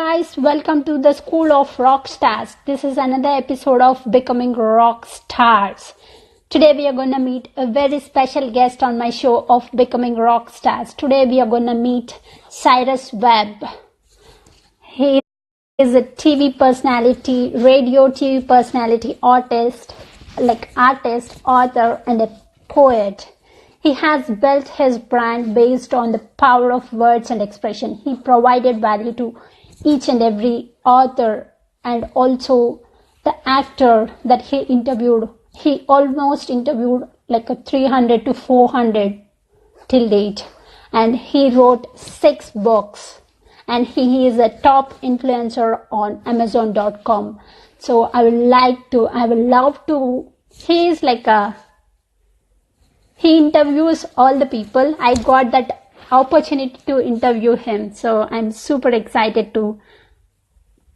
guys, welcome to the School of Rockstars. This is another episode of Becoming Rockstars. Today we are going to meet a very special guest on my show of Becoming Rockstars. Today we are going to meet Cyrus Webb. He is a TV personality, radio TV personality, artist, author, and a poet. He has built his brand based on the power of words and expression. He provided value to each and every author and also the actor that he interviewed. He almost interviewed like a 300 to 400 till date. And he wrote 6 books. And he is a top influencer on Amazon.com. So I would love to, he interviews all the people. I got that opportunity to interview him. So I'm super excited to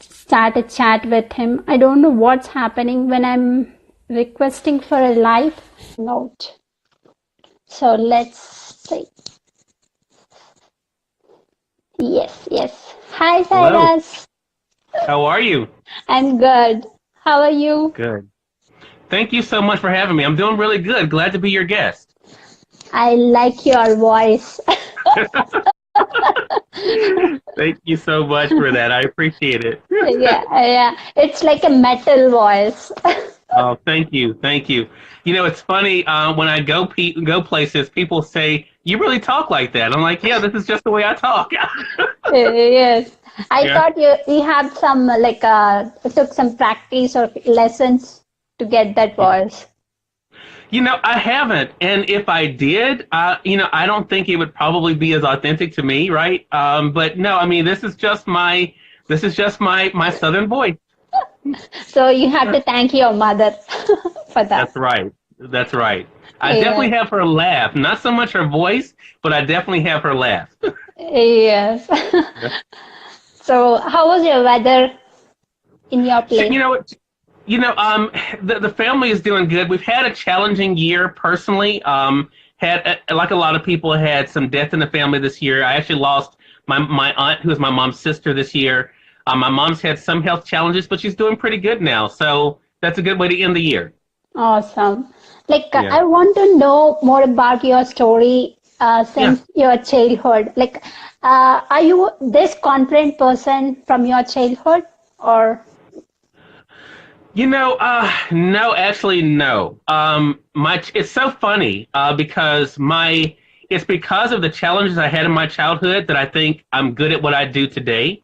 start a chat with him. I don't know what's happening when I'm requesting for a live note. So let's see. Yes. Hi, Cyrus. Hello. How are you? I'm good. How are you? Good. Thank you so much for having me. I'm doing really good. Glad to be your guest. I like your voice. Thank you so much for that. I appreciate it. Yeah. It's like a metal voice. Oh, thank you. You know, it's funny, when I go places, people say, you really talk like that. I'm like, yeah, this is just the way I talk. Yes. I thought you had some, took some practice or lessons to get that voice. You know, I haven't. And if I did, I don't think it would probably be as authentic to me, right? But no, I mean, this is just my Southern voice. So you have to thank your mother for that. That's right. I definitely have her laugh. Not so much her voice, but I definitely have her laugh. Yes. So how was your weather in your place? The family is doing good. We've had a challenging year personally. Like a lot of people, had some death in the family this year. I actually lost my aunt, who is my mom's sister, this year. My mom's had some health challenges, but she's doing pretty good now. So that's a good way to end the year. Awesome. I want to know more about your story since your childhood. Are you this confident person from your childhood or? No, actually, no. It's so funny because it's because of the challenges I had in my childhood that I think I'm good at what I do today.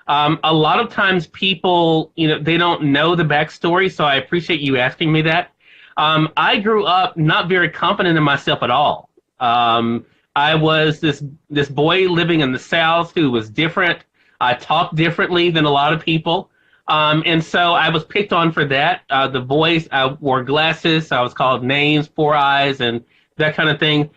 A lot of times people, they don't know the backstory, so I appreciate you asking me that. I grew up not very confident in myself at all. I was this boy living in the South who was different. I talked differently than a lot of people. And so I was picked on for that. The voice, I wore glasses, I was called names, 4 eyes, and that kind of thing.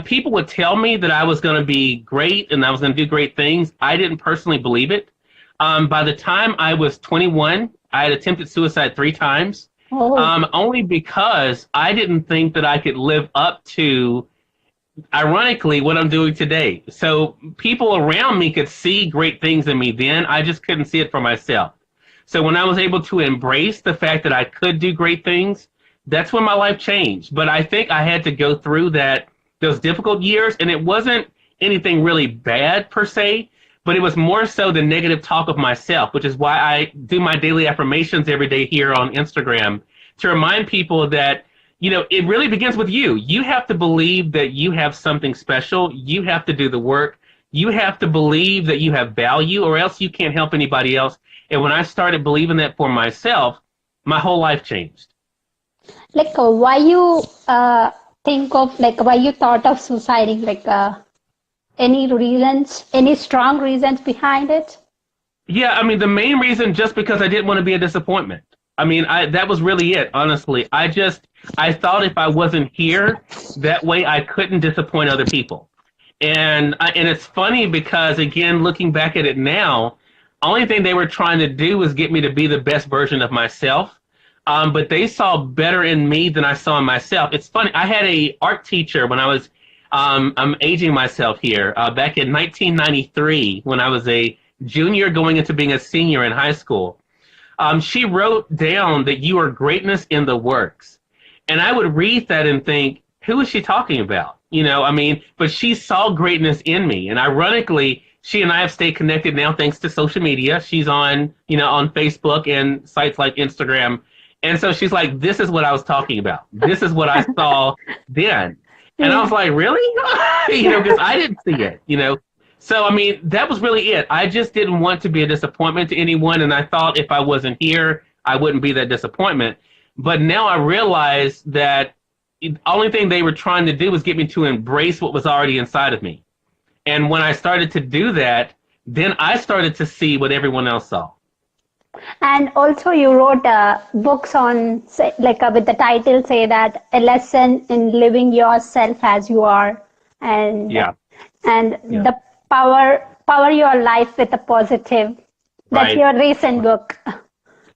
People would tell me that I was going to be great and I was going to do great things. I didn't personally believe it. By the time I was 21, I had attempted suicide 3 times, only because I didn't think that I could live up to, ironically, what I'm doing today. So people around me could see great things in me then. I just couldn't see it for myself. So when I was able to embrace the fact that I could do great things, that's when my life changed. But I think I had to go through those difficult years, and it wasn't anything really bad per se, but it was more so the negative talk of myself, which is why I do my daily affirmations every day here on Instagram to remind people that, it really begins with you. You have to believe that you have something special. You have to do the work. You have to believe that you have value, or else you can't help anybody else. And when I started believing that for myself, my whole life changed. Why you why you thought of suiciding? Any strong reasons behind it? Yeah, I mean, the main reason, just because I didn't want to be a disappointment. I mean, that was really it, honestly. I thought if I wasn't here, that way I couldn't disappoint other people. And it's funny because, again, looking back at it now, only thing they were trying to do was get me to be the best version of myself. But they saw better in me than I saw in myself. It's funny. I had a art teacher when I was, I'm aging myself here, back in 1993 when I was a junior going into being a senior in high school, she wrote down that you are greatness in the works. And I would read that and think, who is she talking about? But she saw greatness in me. And ironically, she and I have stayed connected now thanks to social media. She's on Facebook and sites like Instagram. And so she's like, this is what I was talking about. This is what I saw then. And I was like, really? Because I didn't see it, So, that was really it. I just didn't want to be a disappointment to anyone. And I thought if I wasn't here, I wouldn't be that disappointment. But now I realize that the only thing they were trying to do was get me to embrace what was already inside of me. And when I started to do that, then I started to see what everyone else saw. And also you wrote books on, with the title, say that a lesson in living yourself as you are. And the power your life with a positive. That's your recent book.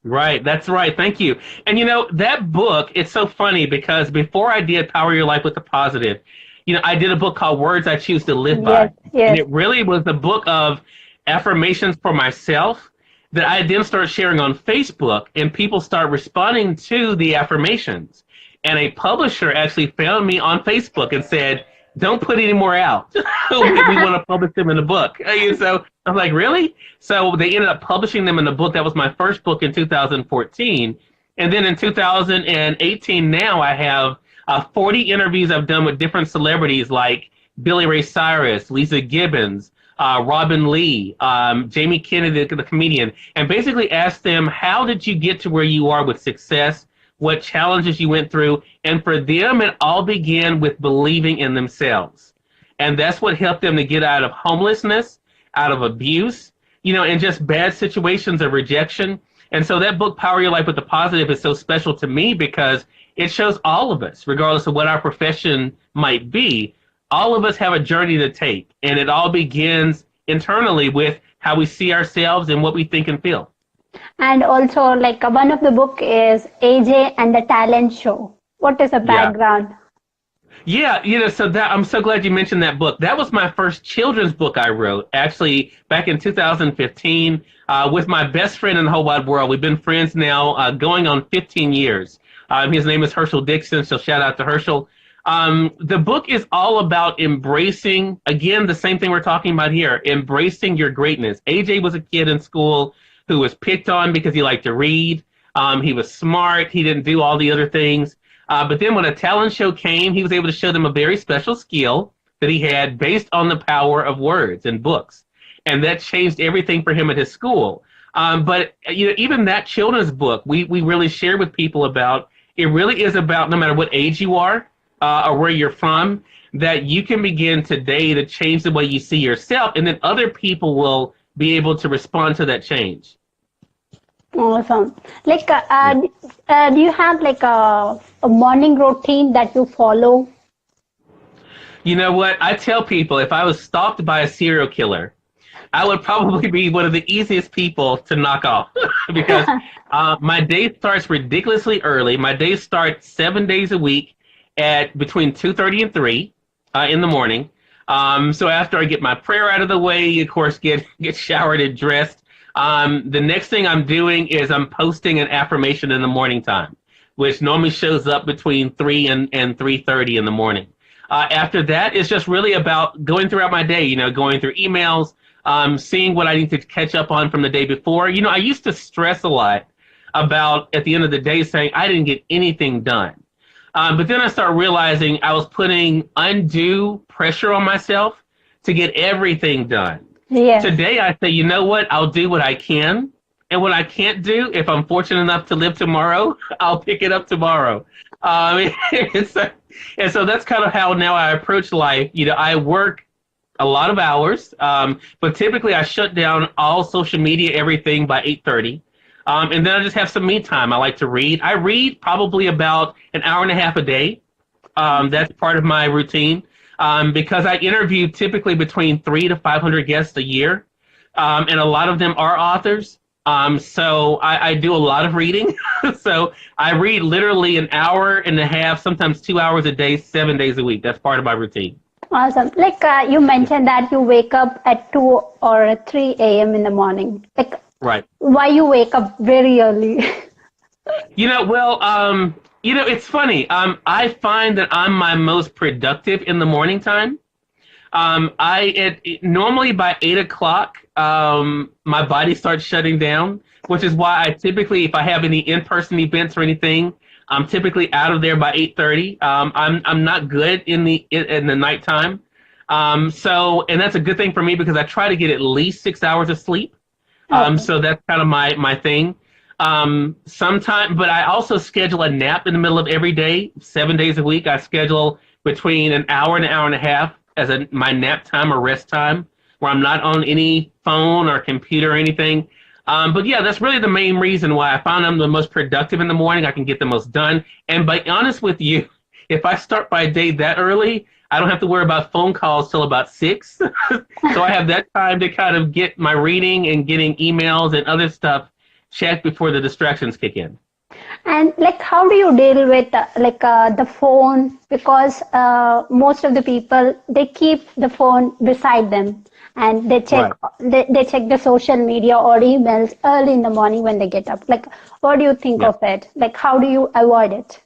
Right, that's right. Thank you. And that book, it's so funny because before I did Power Your Life with the Positive, I did a book called Words I Choose to Live By. Yes. And it really was a book of affirmations for myself that I then started sharing on Facebook, and people start responding to the affirmations. And a publisher actually found me on Facebook and said, don't put any more out. we want to publish them in a book. So I'm like, really? So they ended up publishing them in a book. That was my first book in 2014. And then in 2018, now I have 40 interviews I've done with different celebrities like Billy Ray Cyrus, Lisa Gibbons, Robin Lee, Jamie Kennedy, the comedian, and basically asked them, how did you get to where you are with success? What challenges you went through? And for them, it all began with believing in themselves. And that's what helped them to get out of homelessness, out of abuse, and just bad situations of rejection. And so that book, Power Your Life with the Positive, is so special to me because it shows all of us, regardless of what our profession might be, all of us have a journey to take. And it all begins internally with how we see ourselves and what we think and feel. And also, one of the book is AJ and the Talent Show. What is the background? Yeah, so I'm so glad you mentioned that book. That was my first children's book I wrote, actually, back in 2015 with my best friend in the whole wide world. We've been friends now going on 15 years. His name is Herschel Dixon, so shout out to Herschel. The book is all about embracing, again, the same thing we're talking about here, embracing your greatness. AJ was a kid in school who was picked on because he liked to read. He was smart. He didn't do all the other things. But then when a talent show came, he was able to show them a very special skill that he had based on the power of words and books. And that changed everything for him at his school. But even that children's book, we really share with people about, it really is about no matter what age you are or where you're from, that you can begin today to change the way you see yourself, and then other people will be able to respond to that change. Awesome. Do you have a morning routine that you follow? You know what? I tell people if I was stalked by a serial killer, I would probably be one of the easiest people to knock off because my day starts ridiculously early. My day starts 7 days a week at between 2:30 and 3 in the morning. So after I get my prayer out of the way, of course, get showered and dressed, the next thing I'm doing is I'm posting an affirmation in the morning time, which normally shows up between 3 and 3:30 in the morning. After that, it's just really about going throughout my day, going through emails, seeing what I need to catch up on from the day before. I used to stress a lot about, at the end of the day, saying I didn't get anything done. But then I started realizing I was putting undue pressure on myself to get everything done. Yes. Today I say, you know what? I'll do what I can. And what I can't do, if I'm fortunate enough to live tomorrow, I'll pick it up tomorrow. And so that's kind of how now I approach life. I work a lot of hours, but typically I shut down all social media, everything by 8:30. And then I just have some me time. I like to read. I read probably about an hour and a half a day. That's part of my routine because I interview typically between 300 to 500 guests a year. And a lot of them are authors. So I do a lot of reading. So I read literally an hour and a half, sometimes 2 hours a day, 7 days a week. That's part of my routine. Awesome. Like you mentioned that you wake up at 2 or 3 a.m. in the morning. Like, Right. why you wake up very early? Well, it's funny. I find that I'm my most productive in the morning time. Normally by 8 o'clock, my body starts shutting down, which is why I typically, if I have any in-person events or anything, I'm typically out of there by 8:30. I'm not good in the nighttime. And that's a good thing for me because I try to get at least 6 hours of sleep. Okay. So that's kind of my thing. Sometime, but I also schedule a nap in the middle of every day, 7 days a week. I schedule between an hour and a half as my nap time or rest time, where I'm not on any phone or computer or anything. But yeah, that's really the main reason why I found I'm the most productive in the morning. I can get the most done. And be honest with you, if I start my day that early, I don't have to worry about phone calls till about 6. So I have that time to kind of get my reading and getting emails and other stuff checked before the distractions kick in. And like, how do you deal with the phone? Because most of the people, they keep the phone beside them and they check they check the social media or emails early in the morning when they get up. Like, what do you think of it? Like, how do you avoid it?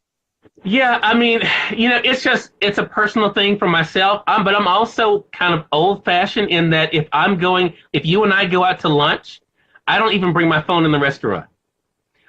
Yeah, I mean, it's a personal thing for myself. But I'm also kind of old fashioned in that if you and I go out to lunch, I don't even bring my phone in the restaurant.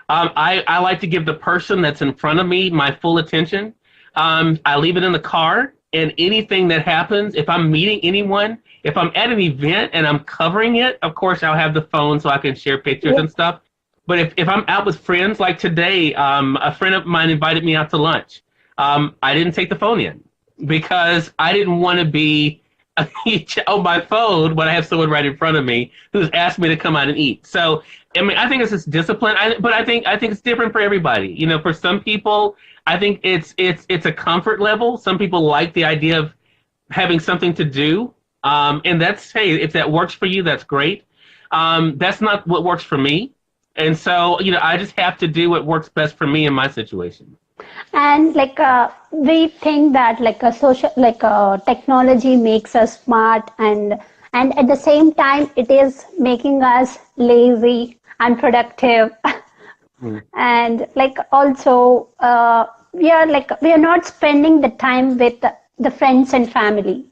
I like to give the person that's in front of me my full attention. I leave it in the car, and anything that happens, if I'm meeting anyone, if I'm at an event and I'm covering it, of course, I'll have the phone so I can share pictures and stuff. But if I'm out with friends, like today, a friend of mine invited me out to lunch. I didn't take the phone in because I didn't want to be on my phone when I have someone right in front of me who's asked me to come out and eat. So, I mean, I think it's just discipline, but I think it's different for everybody. For some people, I think it's a comfort level. Some people like the idea of having something to do, and hey, if that works for you, that's great. That's not what works for me, and so I just have to do what works best for me in my situation. And we think that technology makes us smart, and at the same time it is making us lazy, unproductive. And also we are not spending the time with the friends and family.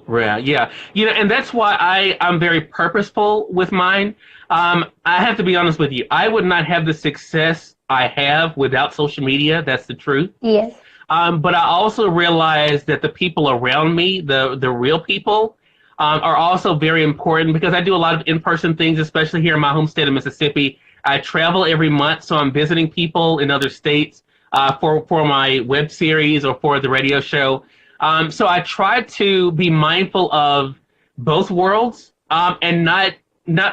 Yeah. And that's why I'm very purposeful with mine. I have to be honest with you. I would not have the success I have without social media. That's the truth. Yes. But I also realize that the people around me, the real people, are also very important because I do a lot of in-person things, especially here in my home state of Mississippi. I travel every month, so I'm visiting people in other states for my web series or for the radio show. So I try to be mindful of both worlds and not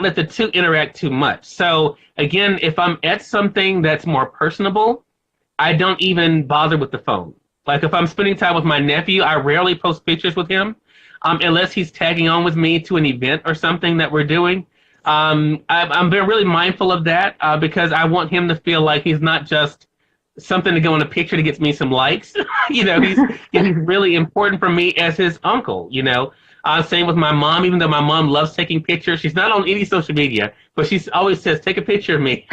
let the two interact too much. So again, if I'm at something that's more personable, I don't even bother with the phone. Like if I'm spending time with my nephew, I rarely post pictures with him unless he's tagging on with me to an event or something that we're doing. I'm really mindful of that because I want him to feel like he's not just something to go in a picture to get me some likes. He's really important for me as his uncle. Same with my mom. Even though my mom loves taking pictures, she's not on any social media, but she always says, "Take a picture of me."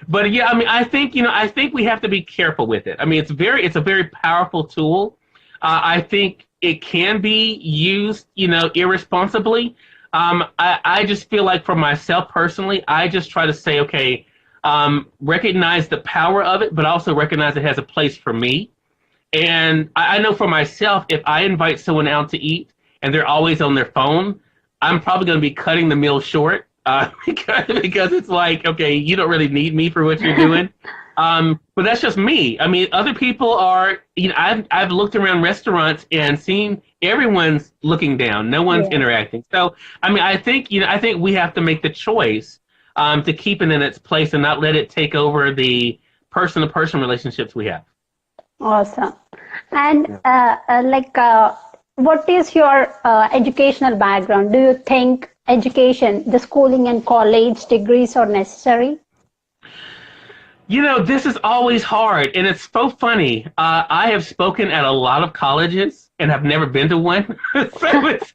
But yeah, I mean, I think we have to be careful with it. I mean, it's a very powerful tool. I think it can be used, irresponsibly. I just feel like for myself personally, I just try to say, okay, recognize the power of it, but also recognize it has a place for me. And I know for myself, if I invite someone out to eat and they're always on their phone, I'm probably going to be cutting the meal short because it's like, okay, you don't really need me for what you're doing. But that's just me. I mean, other people are, I've looked around restaurants and seen everyone's looking down. No one's interacting. So, I mean, I think we have to make the choice to keep it in its place and not let it take over the person-to-person relationships we have. Awesome. And what is your educational background? Do you think education, the schooling and college degrees are necessary? This is always hard, and it's so funny. I have spoken at a lot of colleges and have never been to one. So it's,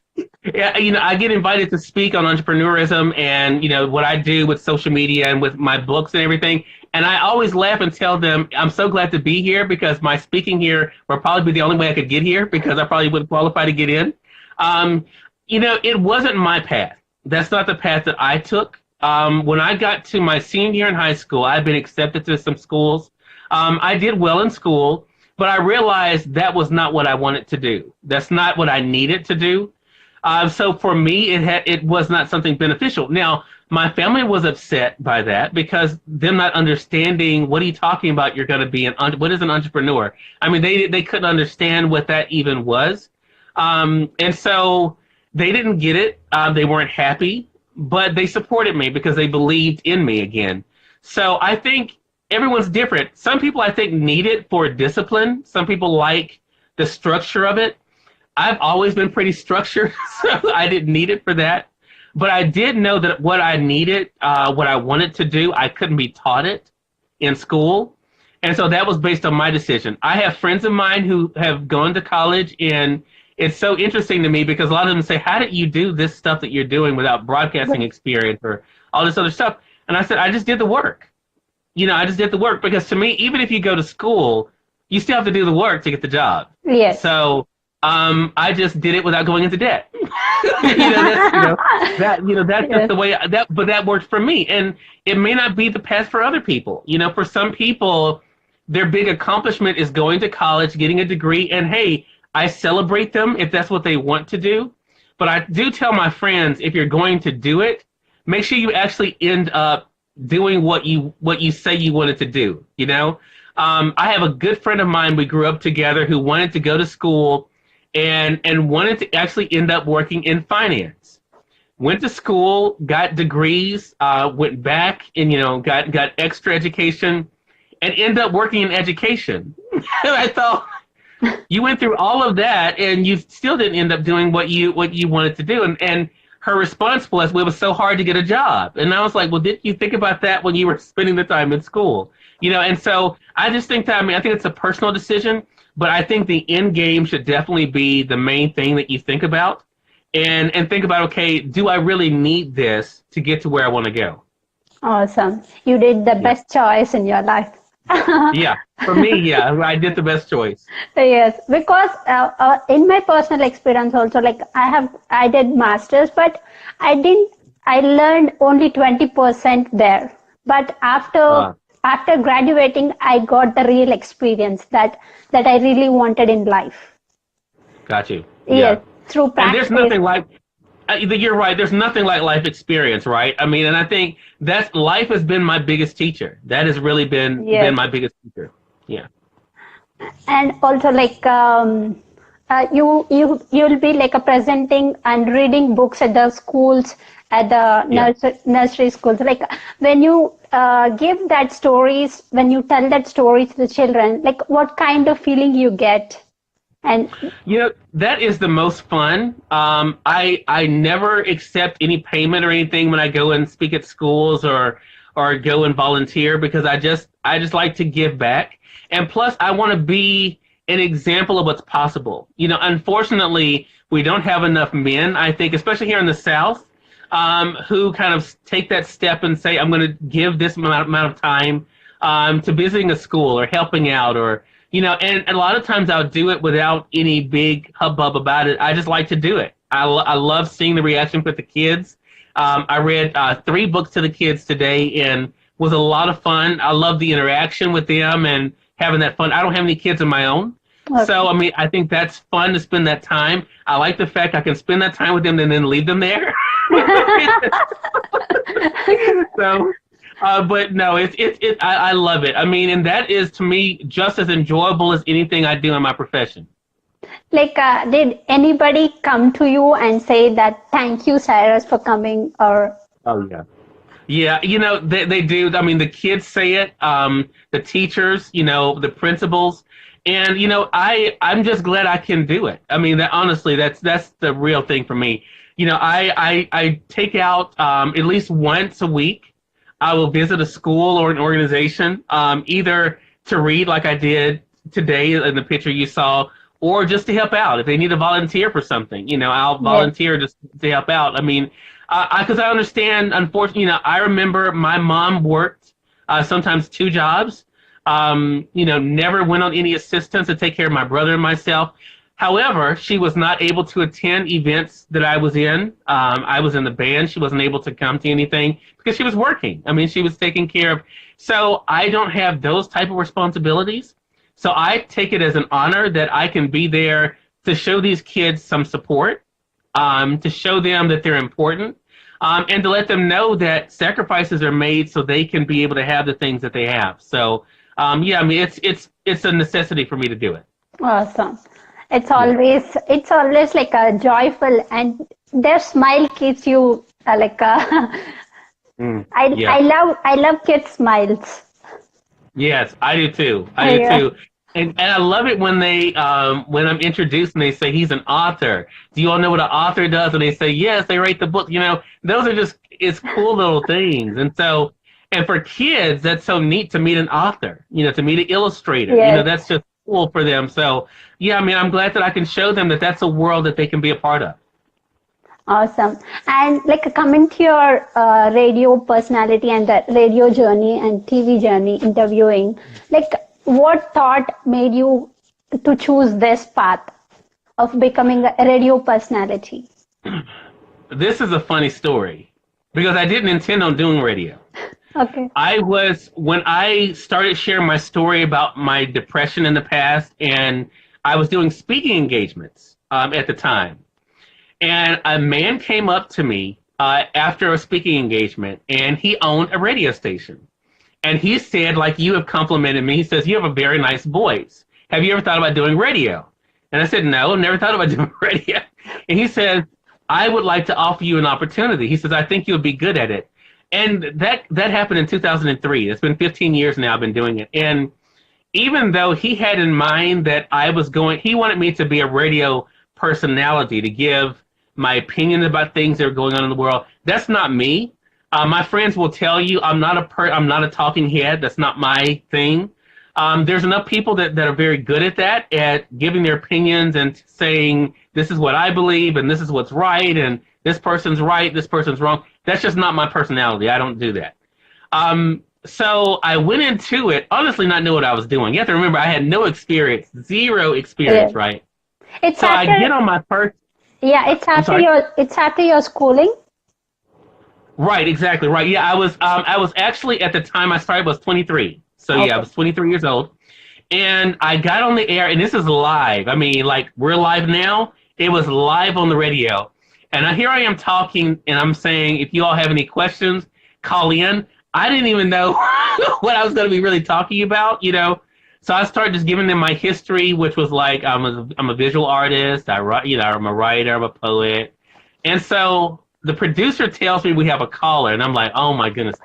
yeah, I get invited to speak on entrepreneurism and, what I do with social media and with my books and everything. And I always laugh and tell them, I'm so glad to be here because my speaking here will probably be the only way I could get here because I probably wouldn't qualify to get in. It wasn't my path. That's not the path that I took. When I got to my senior year in high school, I'd been accepted to some schools. I did well in school, but I realized that was not what I wanted to do. That's not what I needed to do. So for me, it was not something beneficial. Now, my family was upset by that because them not understanding what are you talking about. You're going to be what is an entrepreneur? I mean, they couldn't understand what that even was, and so they didn't get it. They weren't happy. But they supported me because they believed in me again. So I think everyone's different. Some people I think need it for discipline. Some people like the structure of it. I've always been pretty structured, so I didn't need it for that. But I did know that what I needed, what I wanted to do, I couldn't be taught it in school. And so that was based on my decision. I have friends of mine who have gone to college, and it's so interesting to me because a lot of them say, how did you do this stuff that you're doing without broadcasting experience or all this other stuff? And I said, I just did the work. I just did the work because to me, even if you go to school, you still have to do the work to get the job. Yes. So I just did it without going into debt. That's just the way but that worked for me. And it may not be the path for other people. For some people, their big accomplishment is going to college, getting a degree, and hey, I celebrate them if that's what they want to do. But I do tell my friends, if you're going to do it, make sure you actually end up doing what you say you wanted to do. I have a good friend of mine. We grew up together who wanted to go to school and wanted to actually end up working in finance. Went to school, got degrees, went back and, got extra education and ended up working in education. And I thought, you went through all of that and you still didn't end up doing what you wanted to do. And her response was, well, it was so hard to get a job. And I was like, well, did you think about that when you were spending the time in school? And so I just think that, I think it's a personal decision, but I think the end game should definitely be the main thing that you think about and think about, okay, do I really need this to get to where I want to go? Awesome. You did the best choice in your life. Yeah, for me, I did the best choice. Yes, because in my personal experience also, like I did masters, but I learned only 20% there. But after graduating, I got the real experience that I really wanted in life. Got you. Yes, through practice. And there's nothing like. You're right. There's nothing like life experience, right? I mean, and I think life has been my biggest teacher. That has really been my biggest teacher. Yeah. And also, like you'll be like presenting and reading books at the schools, at the nursery schools. Like when you give that stories, when you tell that story to the children, like what kind of feeling you get? And that is the most fun. I never accept any payment or anything when I go and speak at schools or go and volunteer because I just like to give back. And plus I want to be an example of what's possible. Unfortunately, we don't have enough men, I think, especially here in the South, who kind of take that step and say, I'm going to give this amount of time to visiting a school or helping out or and a lot of times I'll do it without any big hubbub about it. I just like to do it. I love seeing the reaction with the kids. I read 3 books to the kids today and was a lot of fun. I love the interaction with them and having that fun. I don't have any kids of my own. Okay. So, I think that's fun to spend that time. I like the fact I can spend that time with them and then leave them there. So... but no, I love it. And that is to me just as enjoyable as anything I do in my profession. Like, did anybody come to you and say that, thank you, Cyrus, for coming? Or Oh, yeah. Yeah, they do. The kids say it, the teachers, the principals. And, I'm just glad I can do it. Honestly, that's the real thing for me. I take out at least once a week. I will visit a school or an organization, either to read like I did today in the picture you saw, or just to help out. If they need a volunteer for something, I'll Yes. volunteer just to help out. I mean, because I understand, unfortunately, I remember my mom worked sometimes 2 jobs, never went on any assistance to take care of my brother and myself. However, she was not able to attend events that I was in. I was in the band. She wasn't able to come to anything because she was working. I mean, she was taking care of. So I don't have those type of responsibilities. So I take it as an honor that I can be there to show these kids some support, to show them that they're important, and to let them know that sacrifices are made so they can be able to have the things that they have. So, I mean, it's a necessity for me to do it. Awesome. It's always like a joyful, and their smile keeps you I love kids' smiles. Yes, I do too. I do too. And I love it when when I'm introduced and they say he's an author. Do you all know what an author does? And they say, yes, they write the book. Those are it's cool little things. And for kids, that's so neat to meet an author, to meet an illustrator. Yes. That's just cool for them. So, I mean, I'm glad that I can show them that that's a world that they can be a part of. Awesome. And coming to your radio personality and the radio journey and TV journey, interviewing, what thought made you to choose this path of becoming a radio personality? This is a funny story because I didn't intend on doing radio. Okay. When I started sharing my story about my depression in the past, and I was doing speaking engagements at the time. And a man came up to me after a speaking engagement, and he owned a radio station. And he said, like you have complimented me, he says, you have a very nice voice. Have you ever thought about doing radio? And I said, no, I've never thought about doing radio. And he said, I would like to offer you an opportunity. He says, I think you would be good at it. And that happened in 2003. It's been 15 years now I've been doing it. And even though he had in mind that he wanted me to be a radio personality, to give my opinion about things that are going on in the world. That's not me. My friends will tell you I'm not a talking head. That's not my thing. There's enough people that are very good at that, at giving their opinions and saying this is what I believe and this is what's right and this person's right, this person's wrong. That's just not my personality. I don't do that. So I went into it honestly not knowing what I was doing. You have to remember I had no experience, zero experience, right? It's I get on my first. Yeah, it's after your schooling. Right, exactly. Right. Yeah, I was actually at the time I started was 23. So okay. Yeah, I was 23 years old. And I got on the air, and this is live. I mean, like we're live now. It was live on the radio. And here I am talking, and I'm saying, if you all have any questions, call in. I didn't even know what I was going to be really talking about, So I started just giving them my history, which was like I'm a visual artist. I write, I'm a writer, I'm a poet, and so the producer tells me we have a caller, and I'm like, oh my goodness,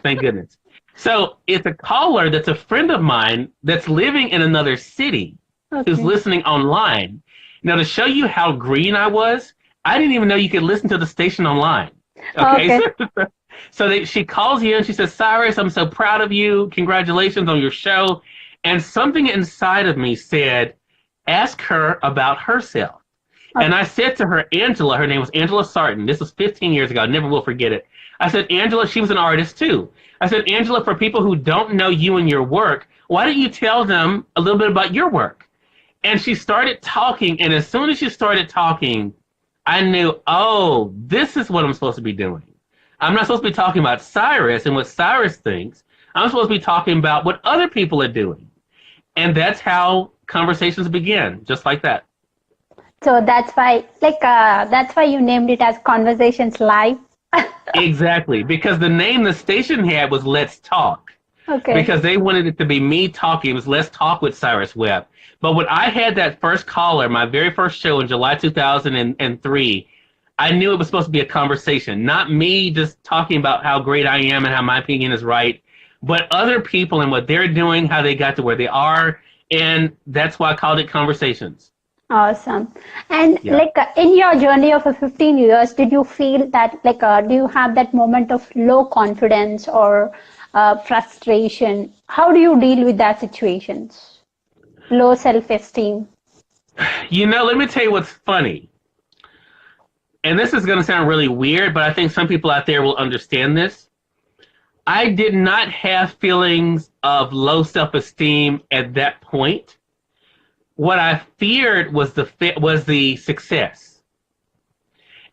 thank goodness. So it's a caller that's a friend of mine that's living in another city, okay, who's listening online. Now to show you how green I was, I didn't even know you could listen to the station online. Okay. So she calls you and she says, Cyrus, I'm so proud of you. Congratulations on your show. And something inside of me said, ask her about herself. Okay. And I said to her, Angela, her name was Angela Sarton. This was 15 years ago. I never will forget it. I said, Angela, she was an artist too. I said, Angela, for people who don't know you and your work, why don't you tell them a little bit about your work? And she started talking. And as soon as she started talking, I knew, oh, this is what I'm supposed to be doing. I'm not supposed to be talking about Cyrus and what Cyrus thinks. I'm supposed to be talking about what other people are doing. And that's how conversations begin, just like that. So that's why, that's why you named it as Conversations Live. Exactly, because the name the station had was Let's Talk. Okay. Because they wanted it to be me talking. It was Let's Talk with Cyrus Webb. But when I had that first caller, my very first show in July 2003, I knew it was supposed to be a conversation, not me just talking about how great I am and how my opinion is right, but other people and what they're doing, how they got to where they are, and that's why I called it Conversations. Awesome. And Yeah. in your journey of 15 years, did you feel that do you have that moment of low confidence or frustration? How do you deal with that situations? Low self-esteem. Let me tell you what's funny. And this is going to sound really weird, but I think some people out there will understand this. I did not have feelings of low self-esteem at that point. What I feared was the success.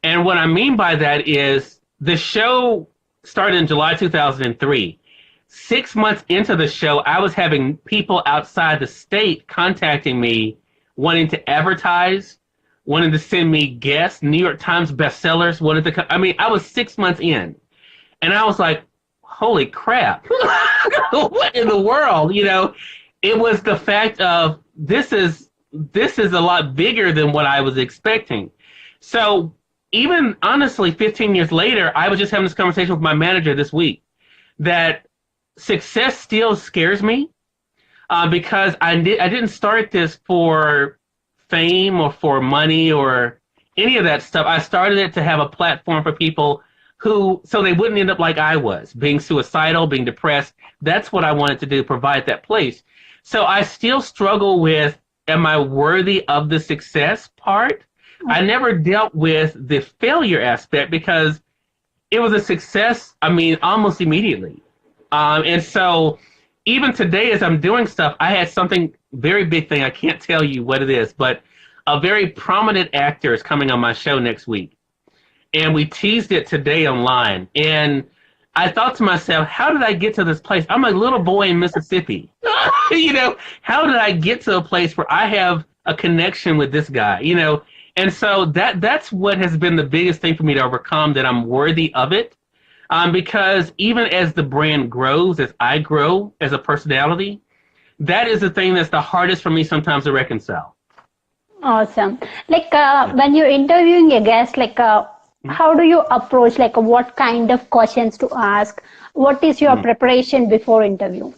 And what I mean by that is the show started in July 2003. 6 months into the show, I was having people outside the state contacting me, wanting to advertise, wanting to send me guests, New York Times bestsellers, wanted to come. I mean, I was 6 months in, and I was like, holy crap. What in the world? It was the fact of this is a lot bigger than what I was expecting. So even honestly, 15 years later, I was just having this conversation with my manager this week that success still scares me because I didn't start this for fame or for money or any of that stuff. I started it to have a platform for people so they wouldn't end up like I was, being suicidal, being depressed. That's what I wanted to do, provide that place. So I still struggle with, am I worthy of the success part? I never dealt with the failure aspect because it was a success, almost immediately. And so even today, as I'm doing stuff, I had something very big thing. I can't tell you what it is, but a very prominent actor is coming on my show next week. And we teased it today online. And I thought to myself, how did I get to this place? I'm a little boy in Mississippi. How did I get to a place where I have a connection with this guy? And so that's what has been the biggest thing for me to overcome, that I'm worthy of it. Because even as the brand grows, as I grow as a personality, that is the thing that's the hardest for me sometimes to reconcile. Awesome. When you're interviewing a guest, how do you approach, what kind of questions to ask? What is your preparation before interview?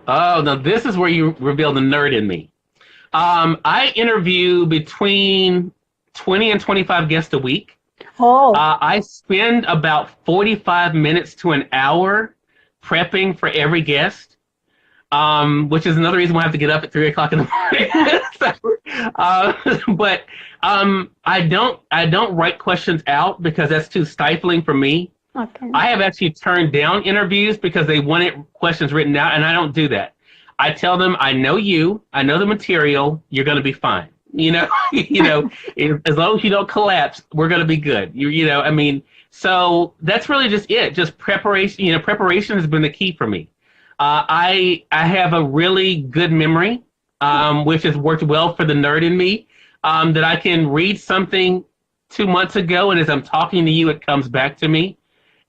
Oh, now this is where you reveal the nerd in me. I interview between 20 and 25 guests a week. Oh. I spend about 45 minutes to an hour prepping for every guest, which is another reason why I have to get up at 3 o'clock in the morning. But I don't write questions out because that's too stifling for me. Okay. I have actually turned down interviews because they wanted questions written out, and I don't do that. I tell them, I know you, I know the material, you're going to be fine. As long as you don't collapse, we're going to be good. So that's really just it. Just preparation. Preparation has been the key for me. I have a really good memory, which has worked well for the nerd in me, that I can read something 2 months ago, and as I'm talking to you, it comes back to me.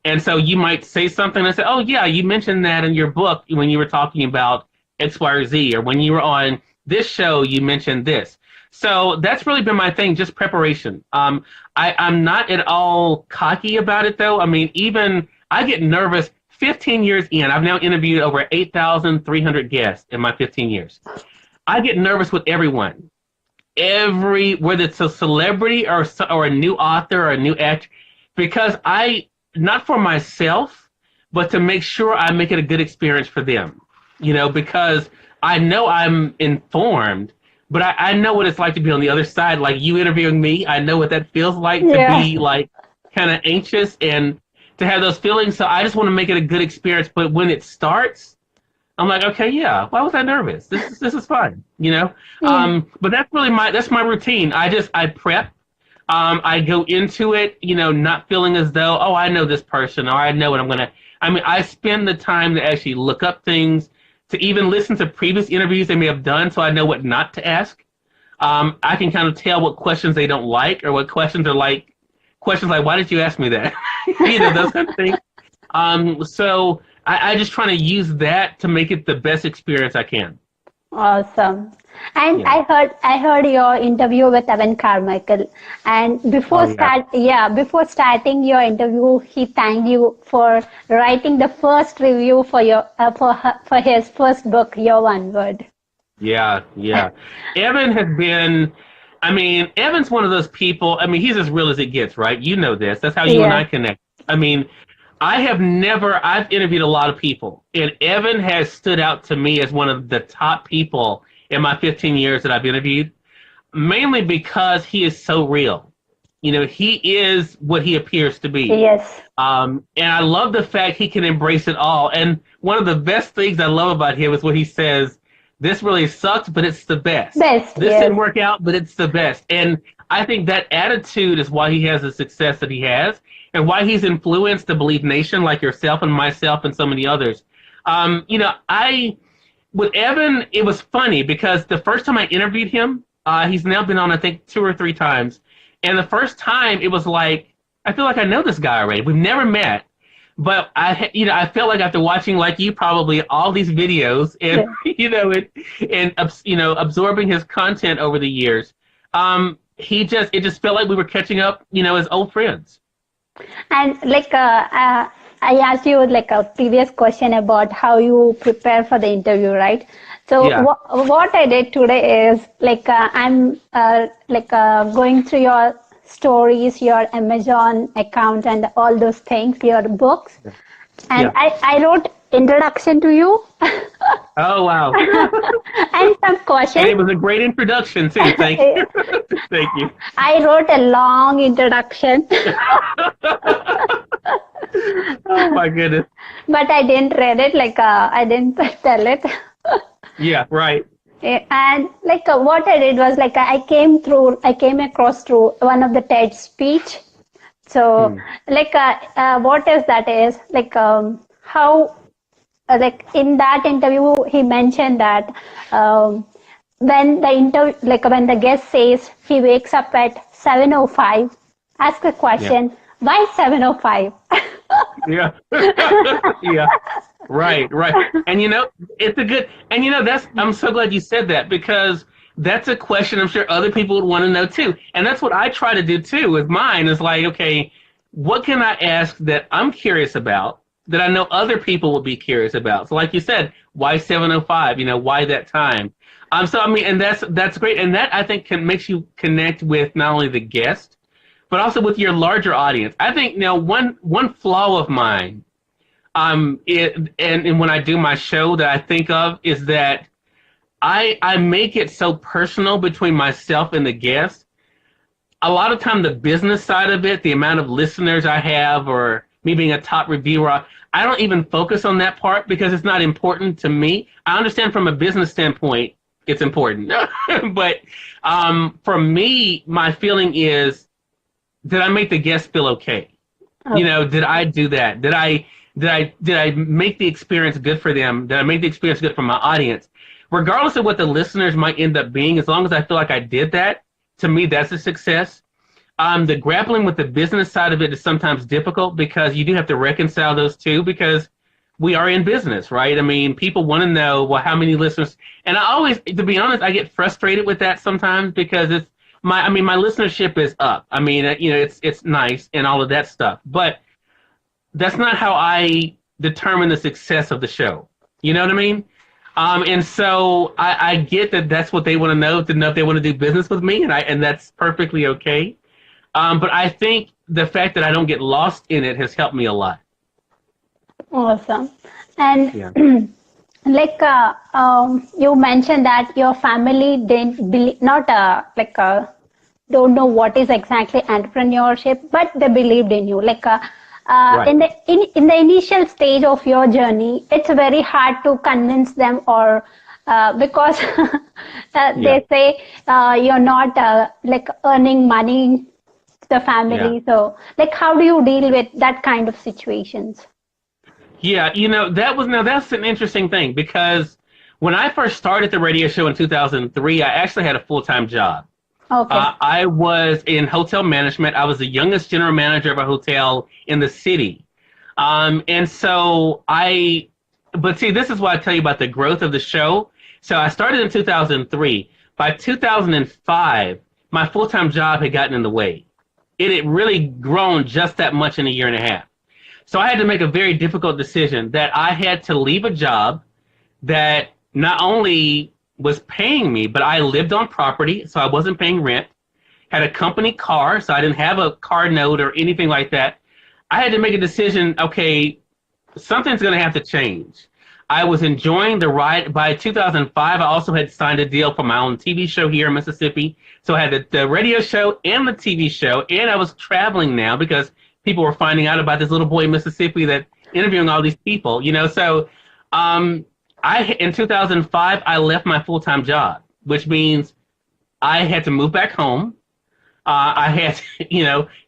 And so you might say something and say, oh, yeah, you mentioned that in your book when you were talking about X, Y, or Z, or when you were on this show, you mentioned this. So that's really been my thing, just preparation. I'm not at all cocky about it, though. Even I get nervous 15 years in. I've now interviewed over 8,300 guests in my 15 years. I get nervous with everyone. Whether it's a celebrity or a new author or a new actor, because not for myself, but to make sure I make it a good experience for them. Because I know I'm informed, but I know what it's like to be on the other side, like you interviewing me. I know what that feels like to be kind of anxious and to have those feelings. So I just want to make it a good experience. But when it starts, I'm like, okay, yeah, why was I nervous? This is fun, But that's really my routine. I prep. I go into it, not feeling as though, oh, I know this person or I know what I'm going to. I spend the time to actually look up things, to even listen to previous interviews they may have done so I know what not to ask. I can kind of tell what questions they don't like or what questions are like, questions like, why did you ask me that? Those kind of things. So I just try to use that to make it the best experience I can. Awesome. And yeah. I heard your interview with Evan Carmichael, and before starting your interview, he thanked you for writing the first review for your for his first book, Your One Word. Yeah, yeah. Evan has been, I mean, Evan's one of those people, I mean, he's as real as it gets, right? You know this. That's how you and Yes. I connect. I mean, I've interviewed a lot of people, and Evan has stood out to me as one of the top people in my 15 years that I've interviewed, mainly because he is so real. You know, he is what he appears to be. Yes. And I love the fact he can embrace it all. And one of the best things I love about him is what he says, this really sucks, but it's the best. Best. This Yes. didn't work out, but it's the best. And I think that attitude is why he has the success that he has and why he's influenced the Believe Nation like yourself and myself and so many others. You know, with Evan, it was funny because the first time I interviewed him, he's now been on, I think, 2 or 3 times. And the first time, it was like, I feel like I know this guy already. We've never met, but I felt like after watching, like you, probably all these videos and absorbing his content over the years, it just felt like we were catching up, as old friends. And I asked you like a previous question about how you prepare for the interview, right? So Yeah. what I did today is I'm going through your stories, your Amazon account, and all those things, your books, and Yeah. I wrote introduction to you Oh, wow. and some And it questions. was a great introduction, too. Thank you. Thank you. I wrote a long introduction, Oh, my goodness. but I didn't read it. I didn't tell it. Yeah, right. And what I did was I came across through one of the TED speech. So what is that is how in that interview he mentioned that when when the guest says he wakes up at 7:05, ask the question, why 7:05? Yeah. Yeah. Right, right. And it's a good, and I'm so glad you said that because that's a question I'm sure other people would want to know too. And that's what I try to do too with mine is like, okay, what can I ask that I'm curious about that I know other people will be curious about? So like you said, why 7:05? Why that time? So I mean, and that's great. And that I think makes you connect with not only the guest, but also with your larger audience. I think one flaw of mine and when I do my show that I think of is that I make it so personal between myself and the guest. A lot of time, the business side of it, the amount of listeners I have, or me being a top reviewer, I don't even focus on that part because it's not important to me. I understand from a business standpoint, it's important, but for me, my feeling is, did I make the guest feel okay? Did I do that? Did I make the experience good for them? Did I make the experience good for my audience? Regardless of what the listeners might end up being, as long as I feel like I did that, to me, that's a success. The grappling with the business side of it is sometimes difficult because you do have to reconcile those two because we are in business, right? I mean, people want to know, well, how many listeners? And I always, to be honest, I get frustrated with that sometimes because my listenership is up. I mean, it's nice and all of that stuff, but that's not how I determine the success of the show. You know what I mean? And so I get that that's what they want to know if they want to do business with me, and that's perfectly okay. But I think the fact that I don't get lost in it has helped me a lot. Awesome. And Yeah. you mentioned that your family didn't believe, not don't know what is exactly entrepreneurship, but they believed in you. Right. In the initial stage of your journey, it's very hard to convince them, or because they say you're not earning money to the family. So how do you deal with that kind of situations? Yeah, that's an interesting thing because when I first started the radio show in 2003, I actually had a full-time job. Okay. I was in hotel management. I was the youngest general manager of a hotel in the city. But see, this is why I tell you about the growth of the show. So I started in 2003. By 2005, my full-time job had gotten in the way. It had really grown just that much in a year and a half. So I had to make a very difficult decision that I had to leave a job that not only was paying me, but I lived on property, so I wasn't paying rent. Had a company car, so I didn't have a car note or anything like that. I had to make a decision, okay, something's going to have to change. I was enjoying the ride. By 2005, I also had signed a deal for my own TV show here in Mississippi. So I had the radio show and the TV show, and I was traveling now because people were finding out about this little boy in Mississippi that interviewing all these people, you know. So in 2005, I left my full-time job, which means I had to move back home. I had,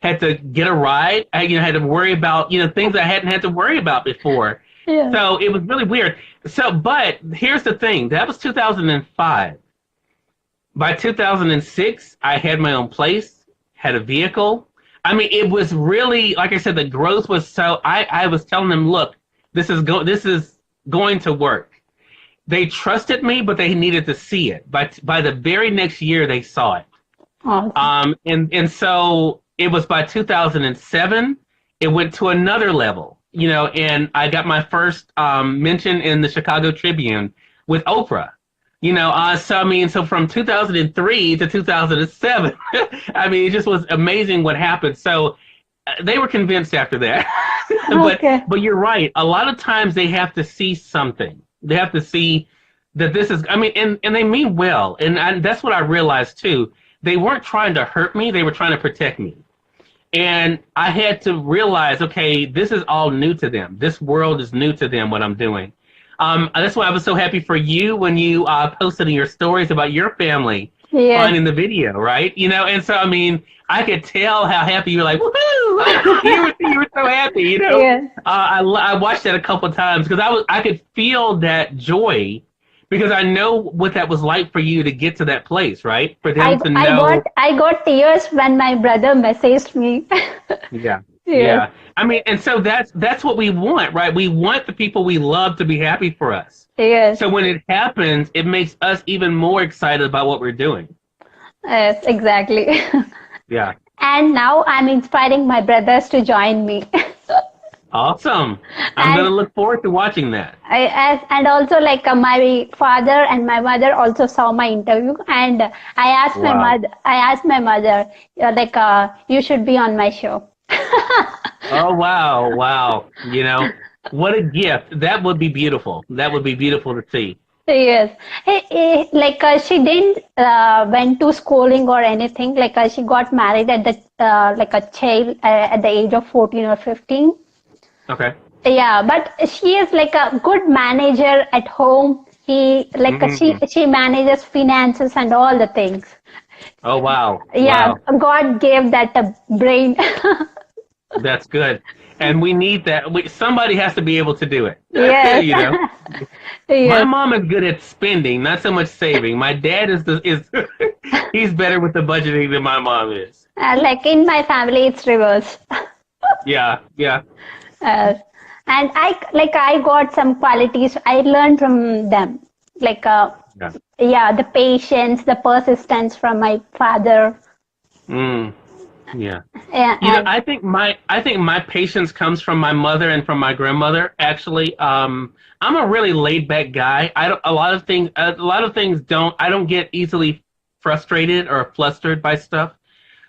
had to get a ride. I, had to worry about, things I hadn't had to worry about before. Yeah. So it was really weird. So, but here's the thing. That was 2005. By 2006, I had my own place, had a vehicle. I mean, it was really, like I said, the growth was so, I was telling them, look, this is going to work. They trusted me, but they needed to see it. By the very next year, they saw it. Awesome. And so it was by 2007, it went to another level, and I got my first mention in the Chicago Tribune with Oprah, so from 2003 to 2007, I mean, it just was amazing what happened. So they were convinced after that. But you're right. A lot of times they have to see something. They have to see that this is, and they mean well. And that's what I realized too. They weren't trying to hurt me. They were trying to protect me. And I had to realize, okay, this is all new to them. This world is new to them, what I'm doing. That's why I was so happy for you when you posted in your stories about your family finding the video, right? And so, I could tell how happy you were, like, woohoo! you were so happy, Yeah. I watched that a couple of times because I could feel that joy. Because I know what that was like for you to get to that place, right? For them to know. I got tears when my brother messaged me. Yeah. And so that's what we want, right? We want the people we love to be happy for us. Yes. So when it happens, it makes us even more excited about what we're doing. Yes, exactly. Yeah. And now I'm inspiring my brothers to join me. Awesome. I'm going to look forward to watching that. And also, like, my father and my mother also saw my interview, and I asked my mother, you should be on my show. Oh, wow. What a gift. That would be beautiful. That would be beautiful to see. Yes. She didn't went to schooling or anything. She got married at the a child at the age of 14 or 15. Okay. Yeah, but she is like a good manager at home. She manages finances and all the things. Oh, wow. Yeah, wow. God gave that a brain. That's good. And we need that. Somebody has to be able to do it. Yeah. Yes. My mom is good at spending, not so much saving. My dad is he's better with the budgeting than my mom is. In my family, it's reverse. Yeah. And I got some qualities I learned from them, the patience, the persistence from my father. Yeah. I think my patience comes from my mother and from my grandmother. Actually, I'm a really laid back guy. I don't get easily frustrated or flustered by stuff.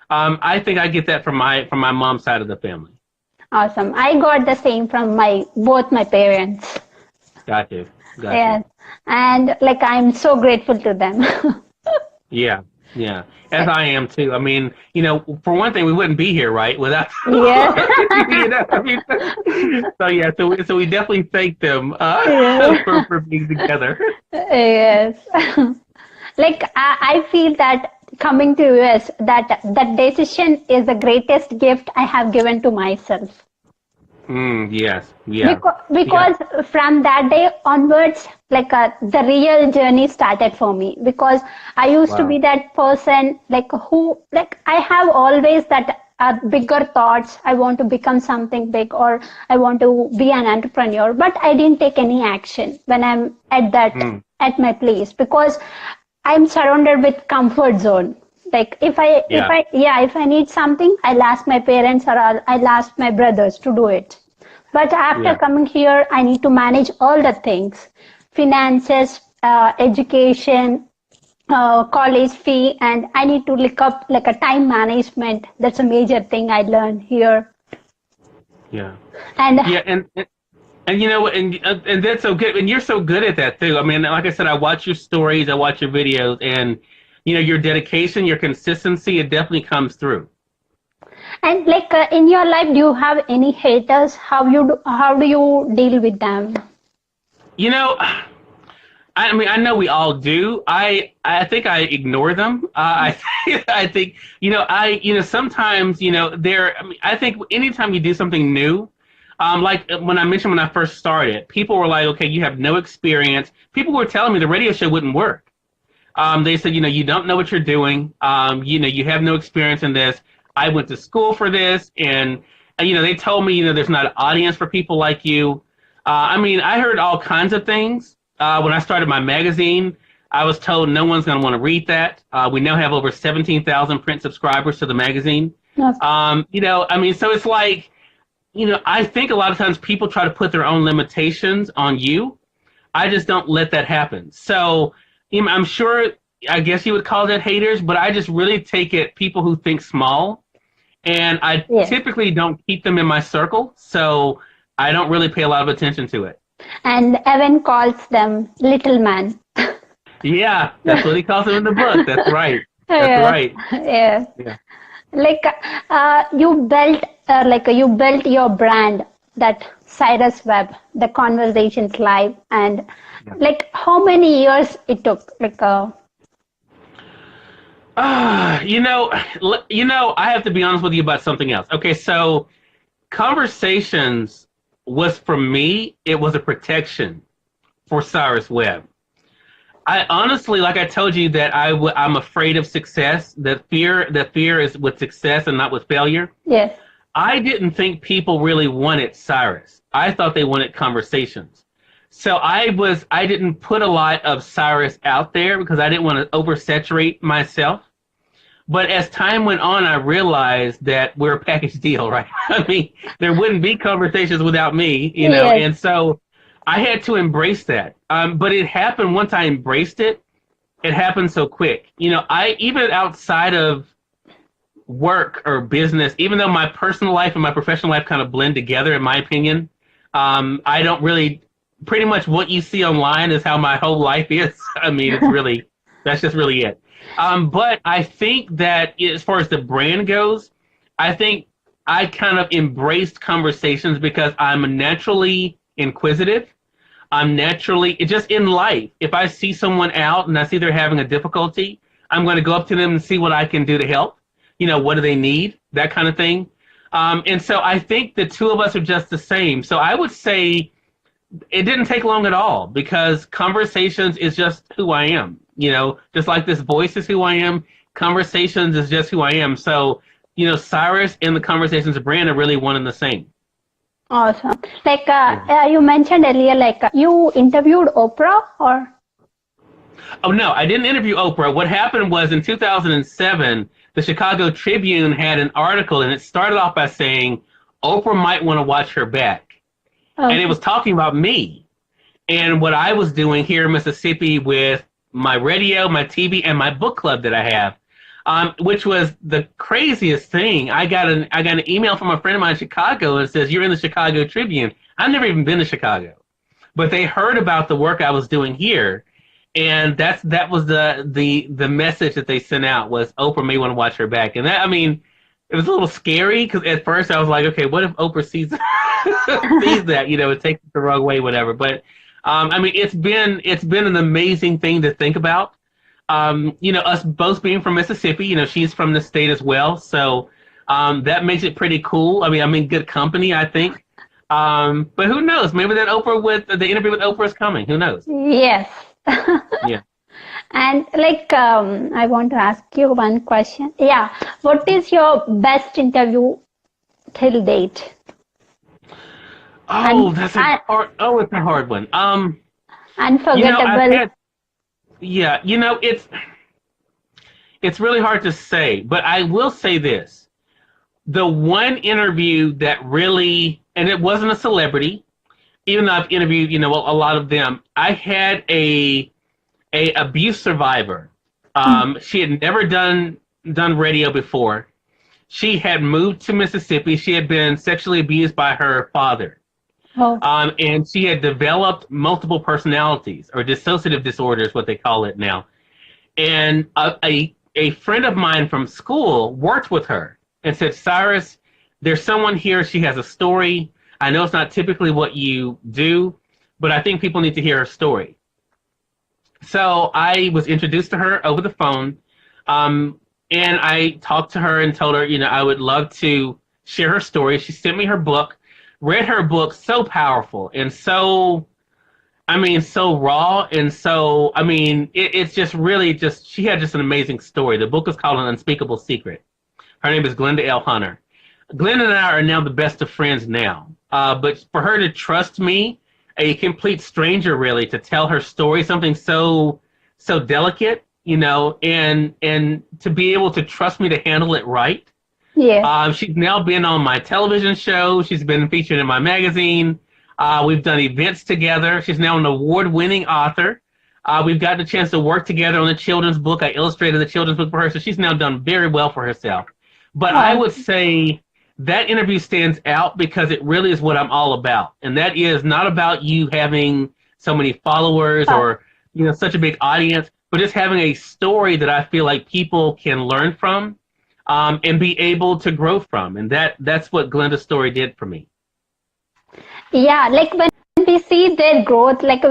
I think I get that from my mom's side of the family. Awesome. I got the same from both my parents. Got you. Yes. And I'm so grateful to them. Yeah. As I am too. For one thing, we wouldn't be here, right? Without. Yeah. So we definitely thank them for being together. Yes. I feel that coming to US, that decision is the greatest gift I have given to myself. Yes. Yeah. Because from that day onwards, the real journey started for me. Because I used to be that person, I have always that bigger thoughts. I want to become something big, or I want to be an entrepreneur. But I didn't take any action when I'm at my place, because I'm surrounded with comfort zone. If I need something, I'll ask my parents or I'll ask my brothers to do it. But after coming here, I need to manage all the things: finances, education, college fee, and I need to look up like a time management. That's a major thing I learned here. Yeah. And Yeah, and you know, and that's so good, and you're so good at that too. I mean, like I said, I watch your stories, I watch your videos, and you know, your dedication, your consistency, it definitely comes through. and like in your life, do you have any haters? How do you deal with them? You know, I mean, I know we all do. I think I ignore them. I think you know sometimes you know there. I mean, I think anytime you do something new, like when I mentioned when I first started, people were like, "Okay, you have no experience." People were telling me the radio show wouldn't work. They said, you know, you don't know what you're doing. You know, you have no experience in this. I went to school for this, and you know, they told me, you know, there's not an audience for people like you. I mean, I heard all kinds of things. When I started my magazine, I was told no one's going to want to read that. We now have over 17,000 print subscribers to the magazine. Yes. You know, I mean, so it's like, you know, I think a lot of times people try to put their own limitations on you. I just don't let that happen. So you know, I'm sure, I guess you would call that haters, but I just really take it people who think small, and I typically don't keep them in my circle. So I don't really pay a lot of attention to it. And Evan calls them little man. Yeah, that's what he calls them in the book. That's right. That's Yeah. right. Yeah. Yeah. Like you built your brand, that Cyrus Webb, the Conversations Live, and like how many years it took? Like You know, I have to be honest with you about something else. Okay, so Conversations was, for me, it was a protection for Cyrus Webb. I honestly, like I told you, that I'm afraid of success. That fear is with success and not with failure. yes, I didn't think people really wanted Cyrus. I thought they wanted Conversations. So I didn't put a lot of Cyrus out there because I didn't want to oversaturate myself. But as time went on, I realized that we're a package deal, right? I mean, there wouldn't be Conversations without me, you know, yes, and so I had to embrace that. But it happened once I embraced it. It happened so quick. You know, even outside of work or business, even though my personal life and my professional life kind of blend together, in my opinion, I don't really, pretty much what you see online is how my whole life is. I mean, that's just really it. But I think that as far as the brand goes, I think I kind of embraced Conversations because I'm naturally inquisitive. I'm naturally, just in life, if I see someone out and I see they're having a difficulty, I'm going to go up to them and see what I can do to help. You know, what do they need? That kind of thing. And so I think the two of us are just the same. So I would say it didn't take long at all because Conversations is just who I am. You know, just like this voice is who I am, Conversations is just who I am. So, you know, Cyrus and the Conversations brand are really one and the same. awesome. Like you mentioned earlier, like you interviewed Oprah, or Oh, no, I didn't interview Oprah. What happened was in 2007, the Chicago Tribune had an article, and it started off by saying Oprah might want to watch her back. And it was talking about me and what I was doing here in Mississippi with my radio, my TV, and my book club that I have, which was the craziest thing. I got an email from a friend of mine in Chicago and it says, "You're in the Chicago Tribune." I've never even been to Chicago, but they heard about the work I was doing here, and that was the message that they sent out was Oprah may want to watch her back. And that, I mean, it was a little scary because at first I was like, okay, what if Oprah sees sees that, you know, it takes it the wrong way, whatever. But I mean, it's been an amazing thing to think about. You know, us both being from Mississippi, you know, she's from the state as well, so that makes it pretty cool. I mean, I'm in good company, I think. But who knows? Maybe that the interview with Oprah is coming. Who knows? yes. Yeah. And like I want to ask you one question. Yeah, what is your best interview till date? Oh, it's a hard one. Unforgettable. Yeah, you know, it's really hard to say, but I will say this. The one interview that really, and it wasn't a celebrity, even though I've interviewed, you know, a lot of them, I had a a abuse survivor. She had never done radio before. She had moved to Mississippi. She had been sexually abused by her father. Oh. And she had developed multiple personalities, or dissociative disorder is what they call it now. And a friend of mine from school worked with her and said, Cyrus, there's someone here. She has a story. I know it's not typically what you do, but I think people need to hear her story. So I was introduced to her over the phone, and I talked to her and told her, I would love to share her story. She sent me her book, read her book, so powerful and so raw. And so, it's just really she had just an amazing story. The book is called An Unspeakable Secret. Her name is Glenda L. Hunter. Glenda and I are now the best of friends now. But for her to trust me, a complete stranger really, to tell her story, something so delicate, and to be able to trust me to handle it right. Yeah. She's now been on my television show. She's been featured in my magazine. We've done events together. She's now an award-winning author. We've gotten a chance to work together on the children's book. I illustrated the children's book for her, so she's now done very well for herself. But I would say that interview stands out because it really is what I'm all about. And that is not about you having so many followers or, such a big audience, but just having a story that I feel like people can learn from and be able to grow from. And that's what Glenda's story did for me. Yeah, like when we see their growth, like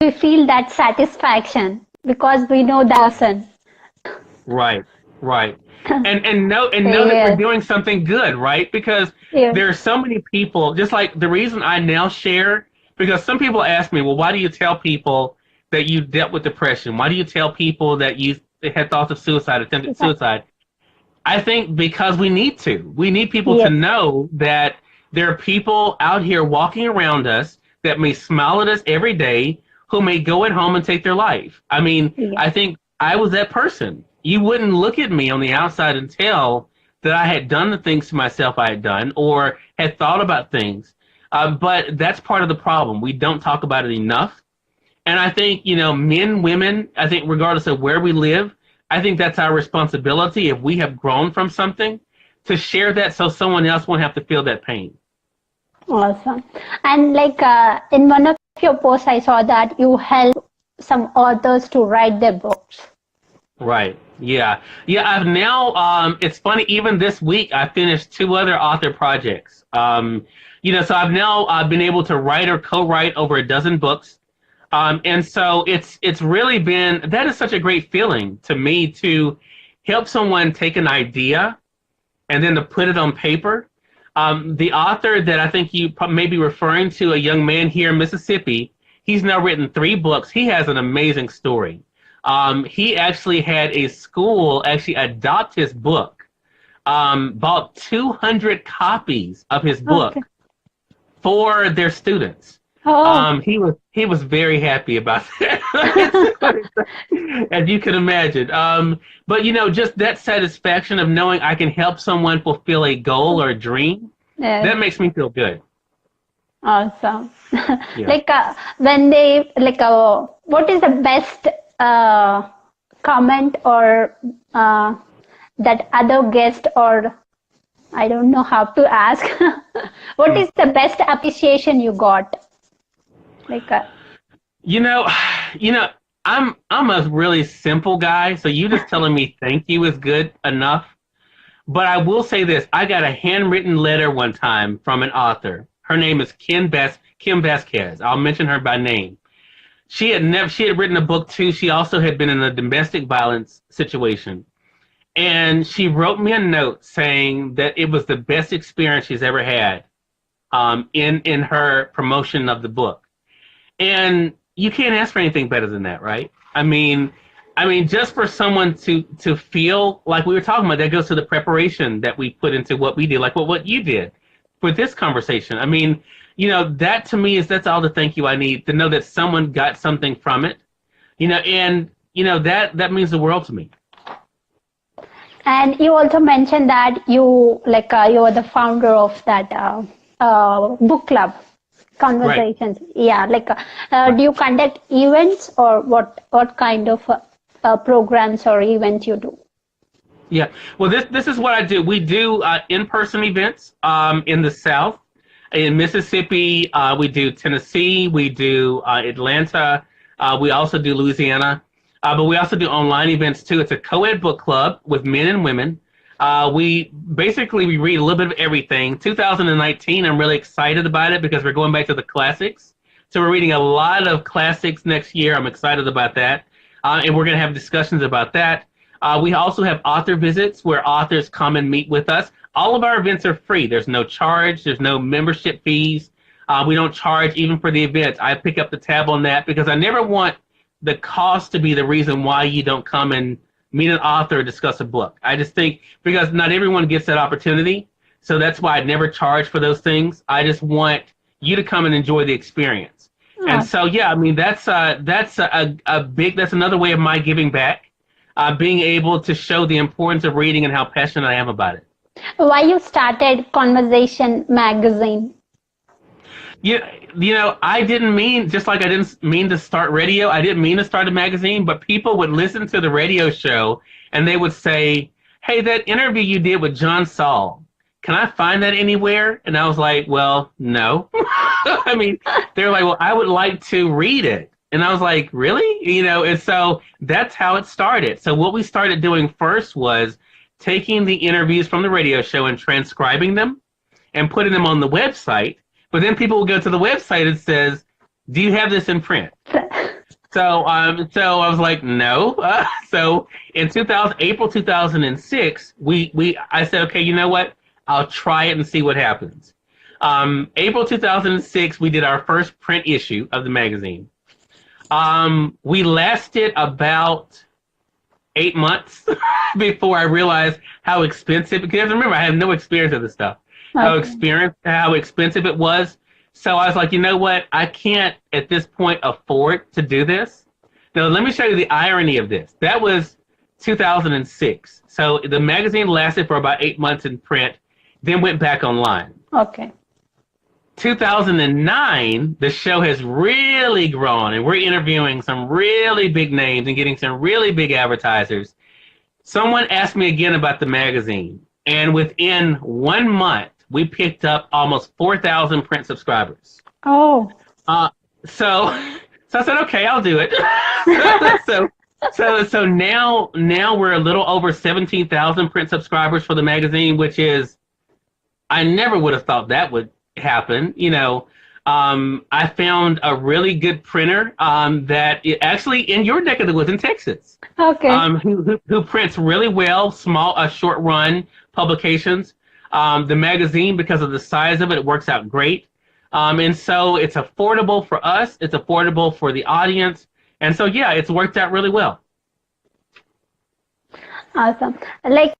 we feel that satisfaction because we know that person. Right. And know that we're doing something good, right? Because there are so many people, just like the reason I now share, because some people ask me, well, why do you tell people that you dealt with depression? Why do you tell people that you had thoughts of suicide, attempted suicide? I think because we need to. We need people to know that there are people out here walking around us that may smile at us every day who may go at home and take their life. I think I was that person. You wouldn't look at me on the outside and tell that I had done the things to myself I had done or had thought about things. But that's part of the problem. We don't talk about it enough. And I think, men, women, I think regardless of where we live, I think that's our responsibility if we have grown from something to share that so someone else won't have to feel that pain. Awesome. And like in one of your posts, I saw that you help some authors to write their books. Right. Yeah. I've now, it's funny, even this week, I finished 2 other author projects. So I've now been able to write or co-write over a dozen books. And so it's really been, that is such a great feeling to me to help someone take an idea and then to put it on paper. The author that I think you may be referring to, a young man here in Mississippi, he's now written 3 books. He has an amazing story. He actually had a school actually adopt his book, bought 200 copies of his book for their students. He was very happy about that, as you can imagine. But just that satisfaction of knowing I can help someone fulfill a goal or a dream, that makes me feel good. Awesome. Like when they what is the best comment or that other guest, or I don't know how to ask, what is the best appreciation you got? I'm a really simple guy, so you just telling me thank you is good enough. But I will say this: I got a handwritten letter one time from an author. Her name is Kim Vasquez. I'll mention her by name. She had written a book too. She also had been in a domestic violence situation, and she wrote me a note saying that it was the best experience she's ever had in her promotion of the book. And you can't ask for anything better than that, right? I mean, just for someone to feel like we were talking about, that goes to the preparation that we put into what we did, like what you did for this conversation. That to me that's all the thank you I need, to know that someone got something from it, and that means the world to me. And you also mentioned that you are the founder of that book club. Right. Conversations. Yeah, like do you conduct events or what kind of programs or events you do? Yeah. Well, this is what I do. We do in-person events in the South. In Mississippi, we do Tennessee, we do Atlanta, we also do Louisiana, but we also do online events too. It's a co-ed book club with men and women. We read a little bit of everything. 2019, I'm really excited about it because we're going back to the classics. So we're reading a lot of classics next year. I'm excited about that, and we're going to have discussions about that. We also have author visits where authors come and meet with us. All of our events are free. There's no charge. There's no membership fees. We don't charge even for the events. I pick up the tab on that because I never want the cost to be the reason why you don't come and meet an author or discuss a book. I just think because not everyone gets that opportunity. So that's why I never charge for those things. I just want you to come and enjoy the experience. And so, yeah, I mean, that's another way of my giving back. Being able to show the importance of reading and how passionate I am about it. Why you started Conversation magazine? I didn't mean, just like I didn't mean to start radio, I didn't mean to start a magazine, but people would listen to the radio show and they would say, hey, that interview you did with John Saul, can I find that anywhere? And I was like, well, no. I mean, they're like, well, I would like to read it. And I was like, really? And so that's how it started. So what we started doing first was taking the interviews from the radio show and transcribing them and putting them on the website. But then people will go to the website and says, do you have this in print? So I was like, no. So in April 2006, I said, okay, you know what? I'll try it and see what happens. April 2006, we did our first print issue of the magazine. We lasted about 8 months before I realized how expensive, because remember, I have no experience with this stuff, how expensive it was. So I was like, you know what? I can't at this point afford to do this. Now, let me show you the irony of this. That was 2006. So the magazine lasted for about 8 months in print, then went back online. Okay. 2009, the show has really grown, and we're interviewing some really big names and getting some really big advertisers. Someone asked me again about the magazine, and within 1 month, we picked up almost 4,000 print subscribers. Oh. So I said, okay, I'll do it. So now we're a little over 17,000 print subscribers for the magazine, which is, I never would have thought that would happen. I found a really good printer that actually in your neck of the woods in Texas. Okay. Who prints really well, short run publications. The magazine, because of the size of it, works out great. And so it's affordable for us. It's affordable for the audience. And so, yeah, it's worked out really well. Awesome. Like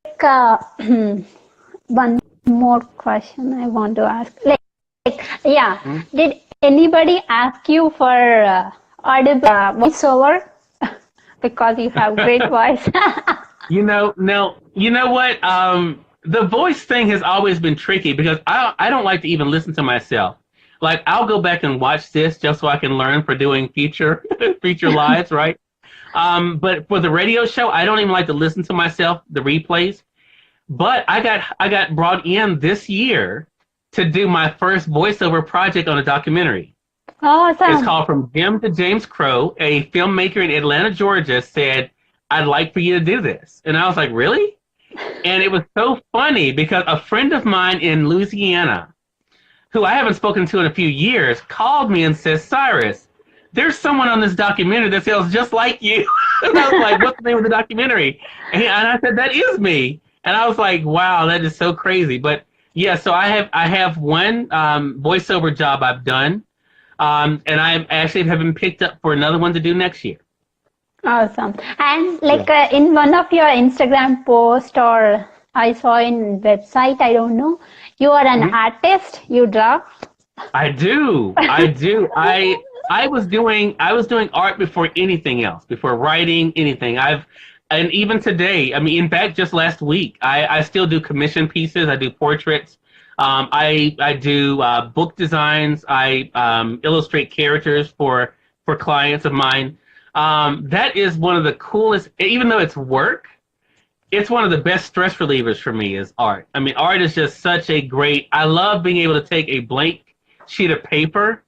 one more question I want to ask. Did anybody ask you for audible voiceover? Because you have great voice. You know what? The voice thing has always been tricky because I don't like to even listen to myself. Like, I'll go back and watch this just so I can learn for doing feature lives, right? But for the radio show, I don't even like to listen to myself, the replays. But I got brought in this year to do my first voiceover project on a documentary. Awesome. It's called From Jim to James Crow. A filmmaker in Atlanta, Georgia said, I'd like for you to do this. And I was like, really? And it was so funny because a friend of mine in Louisiana, who I haven't spoken to in a few years, called me and says, Cyrus, there's someone on this documentary that sounds just like you. And I was like, what's the name of the documentary? And I said, that is me. And I was like, wow, that is so crazy. But yeah, so I have one voiceover job I've done. And I actually have been picked up for another one to do next year. Awesome. And in one of your Instagram posts, or I saw in website, I don't know, you are an artist, you draw? I do. I was doing art before anything else, before writing anything. And even today, I mean, in fact, just last week, I still do commission pieces. I do portraits. I do book designs. I illustrate characters for clients of mine. That is one of the coolest. Even though it's work, it's one of the best stress relievers for me is art. I mean, art is just such a great. I love being able to take a blank sheet of paper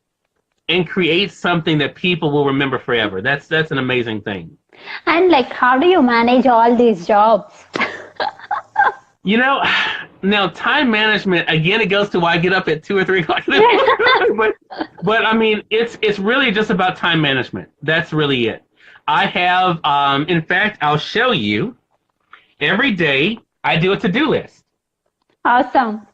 and create something that people will remember forever. That's an amazing thing. And like, how do you manage all these jobs? You know, now time management, again, it goes to why I get up at 2 or 3 o'clock in the morning. But I mean, it's really just about time management. That's really it. I have, in fact, I'll show you every day I do a to-do list. Awesome.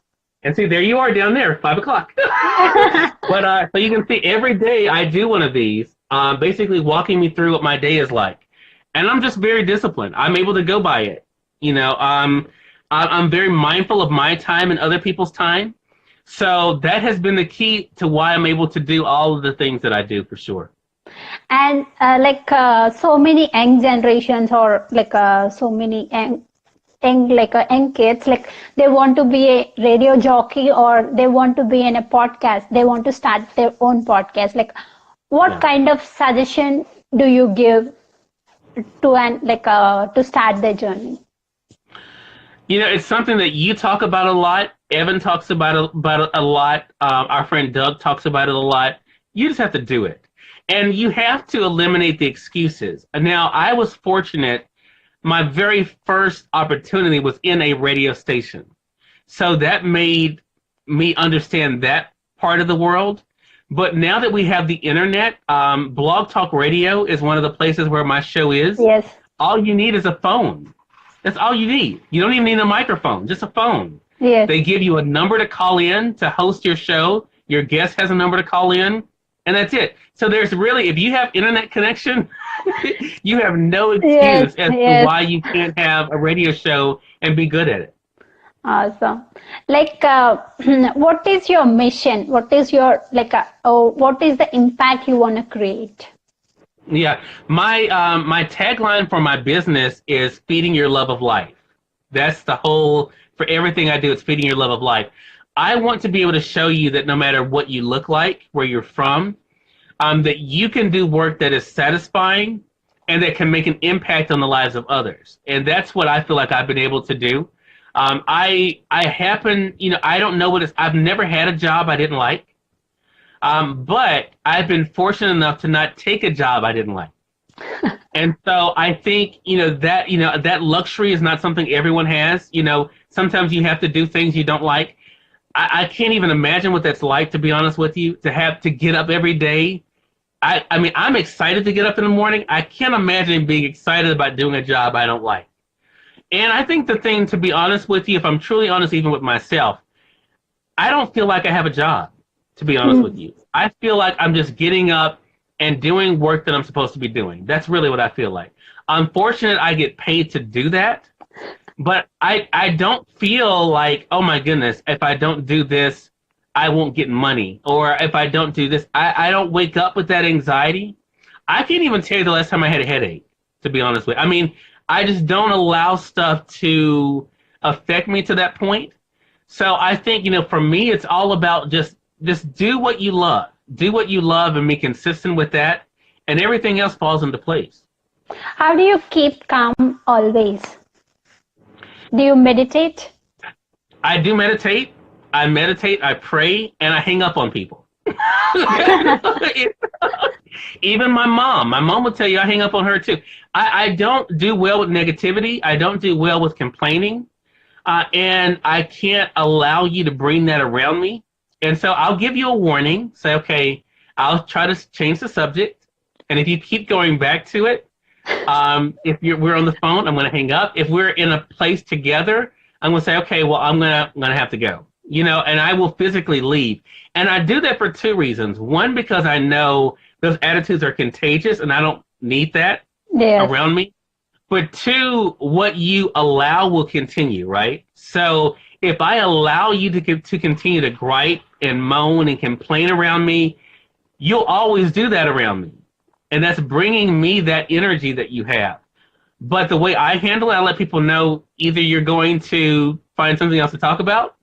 And see, there you are down there, 5 o'clock. But so you can see every day I do one of these, basically walking me through what my day is like. And I'm just very disciplined. I'm able to go by it. You know, I'm very mindful of my time and other people's time. So that has been the key to why I'm able to do all of the things that I do, for sure. And so many young generations, or so many young kids, like they want to be a radio jockey, or they want to be in a podcast. They want to start their own podcast. Like, what kind of suggestion do you give to start their journey? You know, it's something that you talk about a lot. Evan talks about it a lot. Our friend Doug talks about it a lot. You just have to do it. And you have to eliminate the excuses. Now, I was fortunate. My very first opportunity was in a radio station. So that made me understand that part of the world. But now that we have the internet, Blog Talk Radio is one of the places where my show is. Yes. All you need is a phone. That's all you need. You don't even need a microphone, just a phone. Yes. They give you a number to call in to host your show. Your guest has a number to call in, and that's it. So there's really, if you have internet connection, you have no excuse as to why you can't have a radio show and be good at it. Awesome. Like, what is your mission? What is your, what is the impact you want to create? Yeah, my tagline for my business is feeding your love of life. That's the whole, for everything I do, it's feeding your love of life. I want to be able to show you that no matter what you look like, where you're from, that you can do work that is satisfying and that can make an impact on the lives of others. And that's what I feel like I've been able to do. I happen, you know, I don't know what it's, I've never had a job I didn't like. But I've been fortunate enough to not take a job I didn't like. And so I think, that luxury is not something everyone has. You know, sometimes you have to do things you don't like. I can't even imagine what that's like, to be honest with you, to have to get up every day. I mean, I'm excited to get up in the morning. I can't imagine being excited about doing a job I don't like. And I think the thing, to be honest with you, if I'm truly honest, even with myself, I don't feel like I have a job. To be honest with you, I feel like I'm just getting up and doing work that I'm supposed to be doing. That's really what I feel like. I'm fortunate I get paid to do that, but I don't feel like, oh my goodness, if I don't do this, I won't get money. Or if I don't do this, I don't wake up with that anxiety. I can't even tell you the last time I had a headache, to be honest with you. I mean, I just don't allow stuff to affect me to that point. So I think, for me, it's all about just do what you love. Do what you love and be consistent with that, and everything else falls into place. How do you keep calm always? Do you meditate? I do meditate. I pray, and I hang up on people. Even my mom will tell you I hang up on her too. I don't do well with negativity. I don't do well with complaining. And I can't allow you to bring that around me. And so I'll give you a warning, say, okay, I'll try to change the subject. And if you keep going back to it, if we're on the phone, I'm going to hang up. If we're in a place together, I'm going to say, okay, well, I'm going to have to go, and I will physically leave. And I do that for 2 reasons. One, because I know those attitudes are contagious and I don't need that around me. But 2, what you allow will continue, right? So if I allow you to continue to gripe and moan and complain around me, you'll always do that around me. And that's bringing me that energy that you have. But the way I handle it, I let people know either you're going to find something else to talk about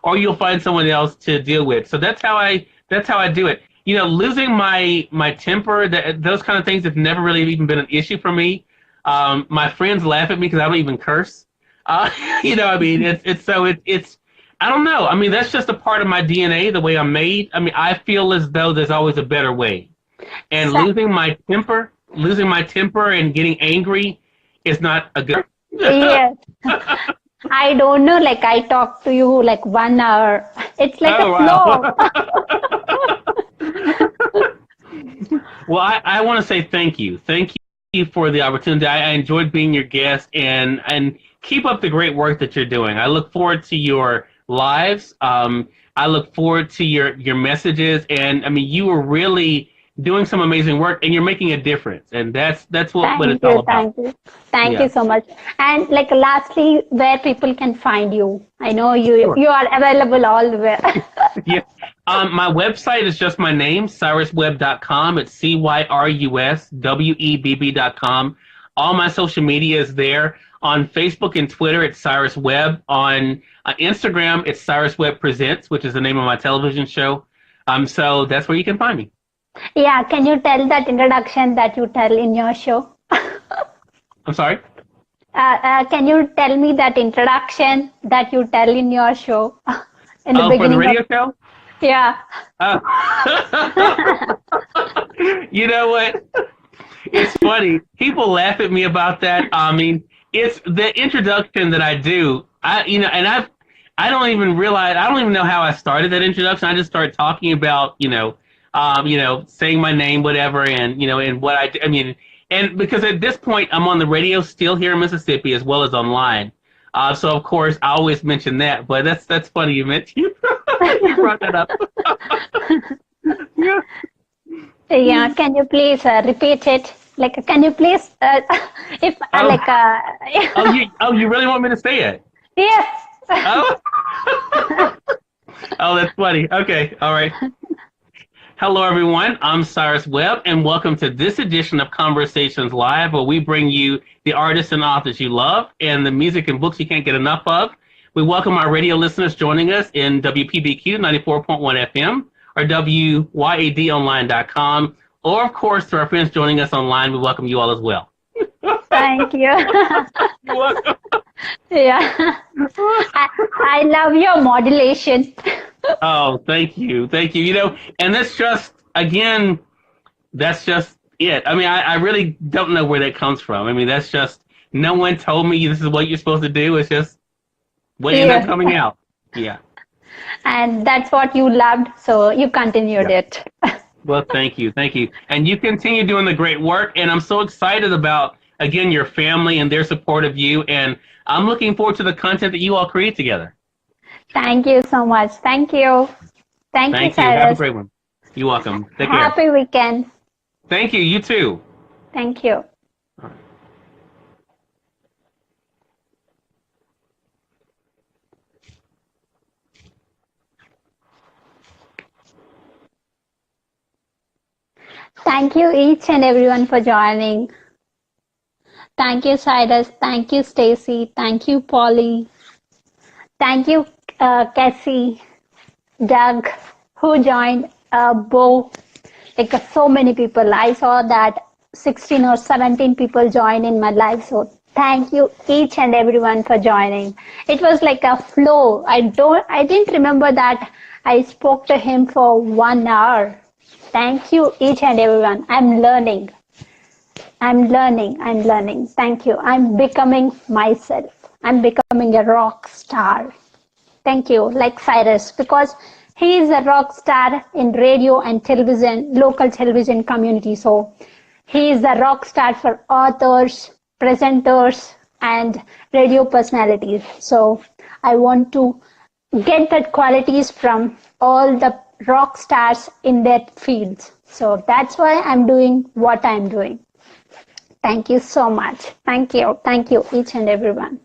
or you'll find someone else to deal with. So that's how I do it. Losing my temper, those kind of things have never really even been an issue for me. My friends laugh at me because I don't even curse. I mean, it's I don't know. I mean, that's just a part of my DNA, the way I'm made. I mean, I feel as though there's always a better way. And So, losing my temper and getting angry is not a good. yes. I don't know, like I talk to you like 1 hour. It's like Oh a flow. wow. Well, I want to say thank you. Thank you for the opportunity. I enjoyed being your guest, and keep up the great work that you're doing. I look forward to your lives. I look forward to your messages, and I mean, you are really doing some amazing work, and you're making a difference, and that's what Thank it's all you, about. thank you. Thank Yeah. you so much. And like lastly, where people can find you. I know you Sure. you are available all the way. Yeah. My website is just my name, CyrusWebb.com. It's CyrusWebb.com. All my social media is there. On Facebook and Twitter, it's Cyrus Webb. On Instagram, it's Cyrus Webb Presents, which is the name of my television show. So that's where you can find me. Yeah, can you tell that introduction that you tell in your show? I'm sorry? Can you tell me that introduction that you tell in your show in the Oh, for the beginning of? radio show? Yeah. Oh. You know what? It's funny. People laugh at me about that. I mean, it's the introduction that I do. I don't even realize. I don't even know how I started that introduction. I just started talking about, saying my name, whatever, and what I do. I mean, and because at this point I'm on the radio still here in Mississippi as well as online. So of course I always mention that. But that's funny you mentioned you brought that up. Yeah. Yeah, can you please repeat it? Like, can you please, if Oh. like, You really want me to say it? yes. Oh. Oh, that's funny. Okay, all right. Hello, everyone. I'm Cyrus Webb, and welcome to this edition of Conversations Live, where we bring you the artists and authors you love and the music and books you can't get enough of. We welcome our radio listeners joining us in WPBQ 94.1 FM or WYADonline.com, or, of course, to our friends joining us online, we welcome you all as well. Thank you. You're welcome. Yeah. I love your modulation. Oh, thank you. Thank you. And that's just it. I mean, I really don't know where that comes from. I mean, that's just, no one told me this is what you're supposed to do. It's just what ended up coming out. Yeah. And that's what you loved, so you continued Yeah. it. Well, thank you. Thank you. And you continue doing the great work. And I'm so excited about, again, your family and their support of you. And I'm looking forward to the content that you all create together. Thank you so much. Thank you. Thank you, Thank you. Have a Cyrus. great one. You're welcome. Take care. Happy weekend. Thank you. You too. Thank you. Thank you each and everyone for joining. Thank you, Cyrus. Thank you, Stacy. Thank you, Polly. Thank you, Cassie, Doug, who joined, Bo. Like so many people. I saw that 16 or 17 people joined in my live. So thank you each and everyone for joining. It was like a flow. I didn't remember that I spoke to him for 1 hour. Thank you each and everyone. I'm learning. Thank you. I'm becoming myself. I'm becoming a rock star. Thank you, like Cyrus, because he is a rock star in radio and television, local television community. So he is a rock star for authors, presenters, and radio personalities. So I want to get that qualities from all the rock stars in their fields. So that's why I'm doing what I'm doing. Thank you so much. Thank you, each and everyone.